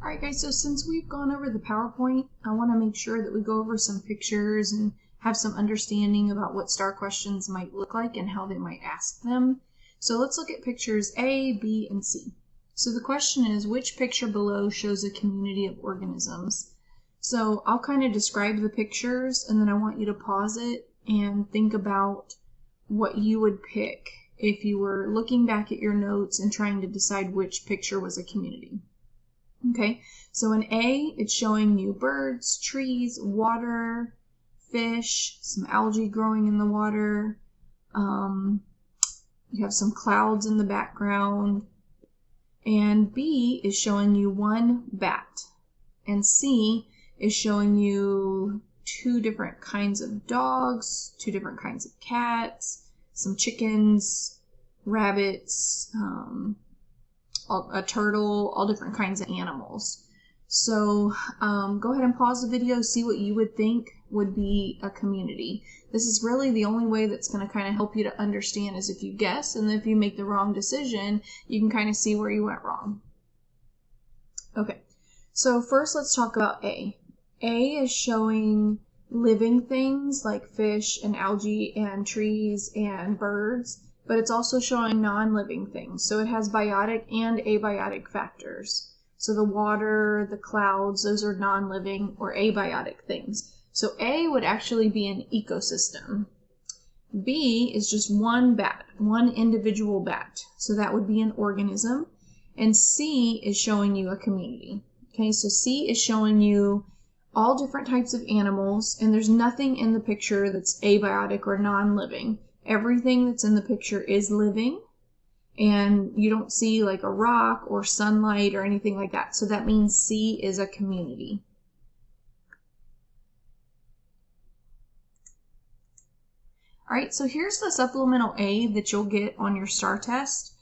Alright guys, so since we've gone over the PowerPoint, I want to make sure that we go over some pictures and have some understanding about what STAR questions might look like and how they might ask them. So let's look at pictures A, B, and C. So the question is, which picture below shows a community of organisms? So I'll kind of describe the pictures and then I want you to pause it and think about what you would pick if you were looking back at your notes and trying to decide which picture was a community. Okay, so in A, it's showing you birds, trees, water, fish, some algae growing in the water. You have some clouds in the background. And B is showing you one bat. And C is showing you two different kinds of dogs, two different kinds of cats, some chickens, rabbits, a turtle, all different kinds of animals. So go ahead and pause the video, see what you would think would be a community. This is really the only way that's going to kind of help you to understand is if you guess, and if you make the wrong decision, you can kind of see where you went wrong. Okay, so first let's talk about A. A is showing living things like fish and algae and trees and birds, but it's also showing non-living things. So it has biotic and abiotic factors. So the water, the clouds, those are non-living or abiotic things. So A would actually be an ecosystem. B is just one bat, one individual bat. So that would be an organism. And C is showing you a community. Okay, so C is showing you all different types of animals, and there's nothing in the picture that's abiotic or non-living. Everything that's in the picture is living, and you don't see like a rock or sunlight or anything like that. So that means C is a community. All right, so here's the supplemental A that you'll get on your STAR test.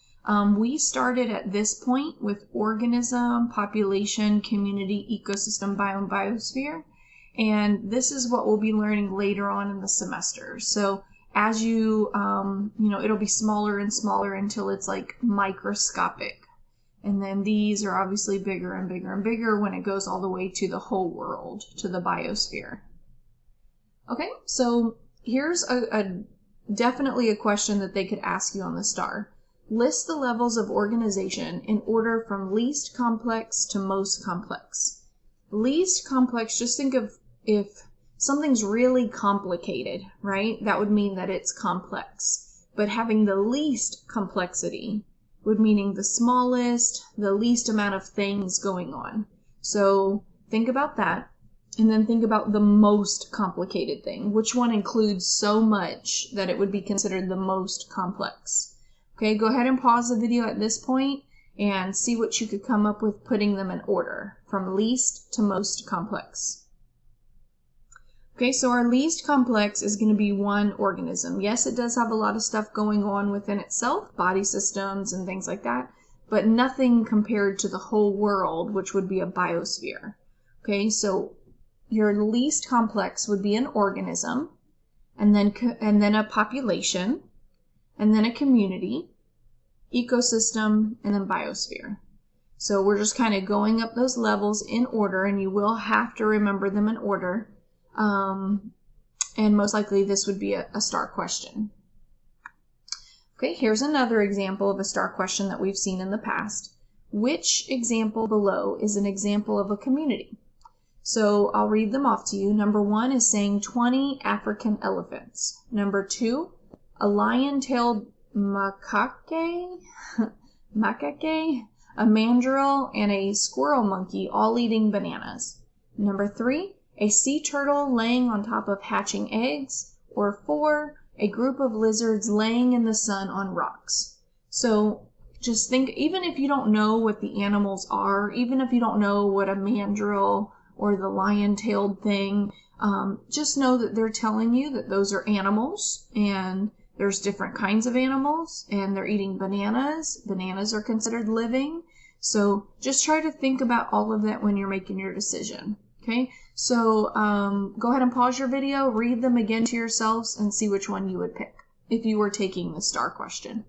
We started at this point with organism, population, community, ecosystem, biome, biosphere, and this is what we'll be learning later on in the semester. So as you, it'll be smaller and smaller until it's like microscopic. And then these are obviously bigger and bigger and bigger when it goes all the way to the whole world, to the biosphere. Okay, so here's definitely a question that they could ask you on the STAR. List the levels of organization in order from least complex to most complex. Least complex, just think of if something's really complicated, right? That would mean that it's complex. But having the least complexity would meaning the smallest, the least amount of things going on. So think about that. And then think about the most complicated thing. Which one includes so much that it would be considered the most complex? Okay, go ahead and pause the video at this point and see what you could come up with putting them in order from least to most complex. Okay, so our least complex is going to be one organism. Yes, it does have a lot of stuff going on within itself, body systems and things like that, but nothing compared to the whole world, which would be a biosphere. Okay, so your least complex would be an organism, and then a population, and then a community, ecosystem, and then biosphere. So we're just kind of going up those levels in order, and you will have to remember them in order. And most likely this would be a STAR question. Okay, here's another example of a STAR question that we've seen in the past. Which example below is an example of a community? So I'll read them off to you. Number 1 is saying 20 African elephants. Number 2, a lion-tailed macaque, a mandrill, and a squirrel monkey all eating bananas. Number 3, a sea turtle laying on top of hatching eggs. Or 4, a group of lizards laying in the sun on rocks. So just think, even if you don't know what the animals are, even if you don't know what a mandrill or the lion-tailed thing, just know that they're telling you that those are animals, and there's different kinds of animals, and they're eating bananas. Bananas are considered living. So just try to think about all of that when you're making your decision. Okay, so go ahead and pause your video, read them again to yourselves, and see which one you would pick if you were taking the STAR question.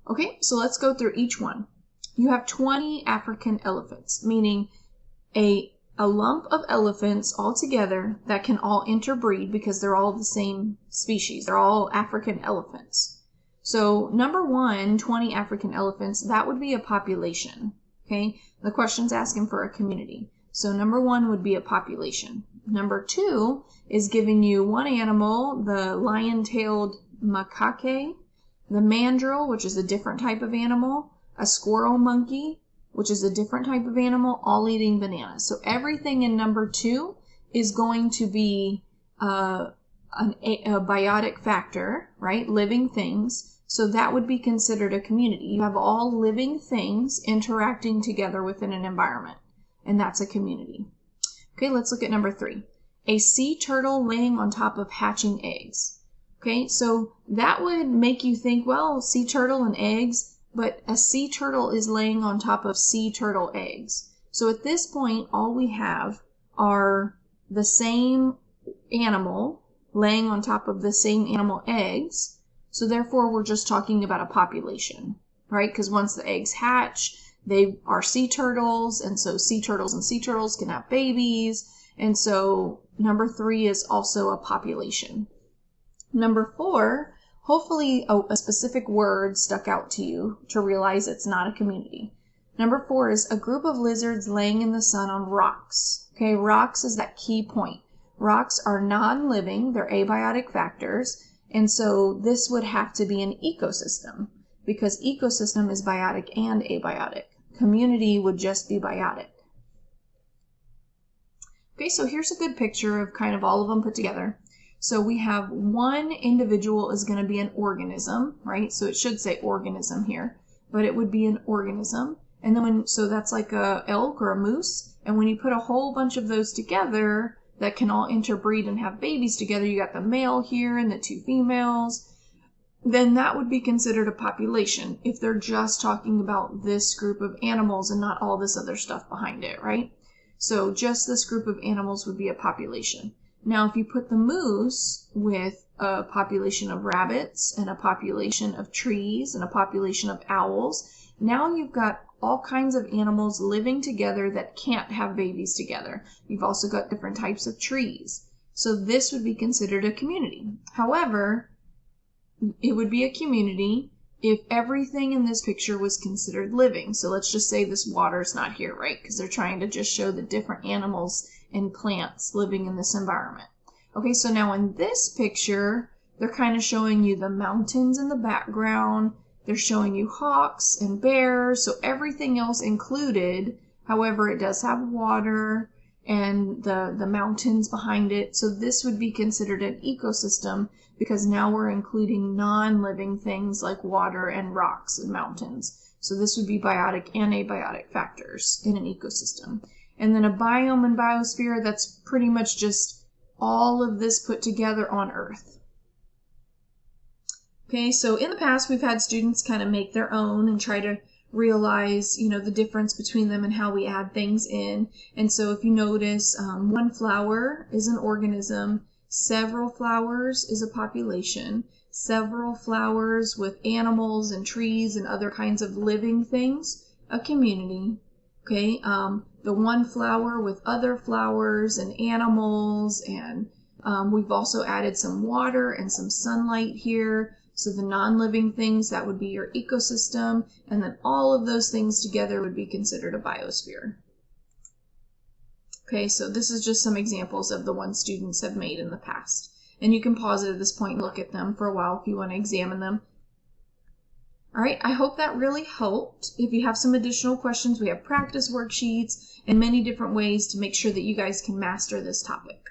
Okay, so let's go through each one. you have 20 African elephants, meaning a lump of elephants all together that can all interbreed because they're all the same species. They're all African elephants. So number one, 20 African elephants, that would be a population. Okay, the question's asking for a community. So number one would be a population. Number two is giving you one animal, the lion-tailed macaque, the mandrill, which is a different type of animal, a squirrel monkey, which is a different type of animal, all eating bananas. So everything in number two is going to be a biotic factor, right? Living things. So that would be considered a community. You have all living things interacting together within an environment, and that's a community. Okay, let's look at number three. A sea turtle laying on top of hatching eggs. Okay, so that would make you think, well, sea turtle and eggs, but a sea turtle is laying on top of sea turtle eggs. So at this point, all we have are the same animal laying on top of the same animal eggs. So therefore, we're just talking about a population, right? Because once the eggs hatch, they are sea turtles, and so sea turtles and sea turtles can have babies. And so number three is also a population. Number four, hopefully a specific word stuck out to you to realize it's not a community. Number four is a group of lizards laying in the sun on rocks. Okay, rocks is that key point. Rocks are non-living, they're abiotic factors, and so this would have to be an ecosystem because ecosystem is biotic and abiotic. Community would just be biotic. Okay, so here's a good picture of kind of all of them put together. So we have one individual is going to be an organism, right? So it should say organism here, but it would be an organism. And then so that's like a elk or a moose. And when you put a whole bunch of those together that can all interbreed and have babies together, you got the male here and the two females, then that would be considered a population if they're just talking about this group of animals and not all this other stuff behind it, right? So just this group of animals would be a population. Now, if you put the moose with a population of rabbits and a population of trees and a population of owls, now you've got all kinds of animals living together that can't have babies together. You've also got different types of trees. So this would be considered a community. However, it would be a community if everything in this picture was considered living. So let's just say this water's not here, right? Because they're trying to just show the different animals and plants living in this environment. Okay, so now in this picture, they're kind of showing you the mountains in the background. They're showing you hawks and bears, so everything else included. However, it does have water and the mountains behind it. So this would be considered an ecosystem because now we're including non-living things like water and rocks and mountains. So this would be biotic and abiotic factors in an ecosystem. And then a biome and biosphere, that's pretty much just all of this put together on Earth. Okay, so in the past, we've had students kind of make their own and try to realize, the difference between them and how we add things in. And so if you notice, one flower is an organism, several flowers is a population, several flowers with animals and trees and other kinds of living things, a community. Okay, the one flower with other flowers and animals, and we've also added some water and some sunlight here. So the non-living things, that would be your ecosystem, and then all of those things together would be considered a biosphere. Okay, so this is just some examples of the ones students have made in the past. And you can pause it at this point and look at them for a while if you want to examine them. All right, I hope that really helped. If you have some additional questions, we have practice worksheets and many different ways to make sure that you guys can master this topic.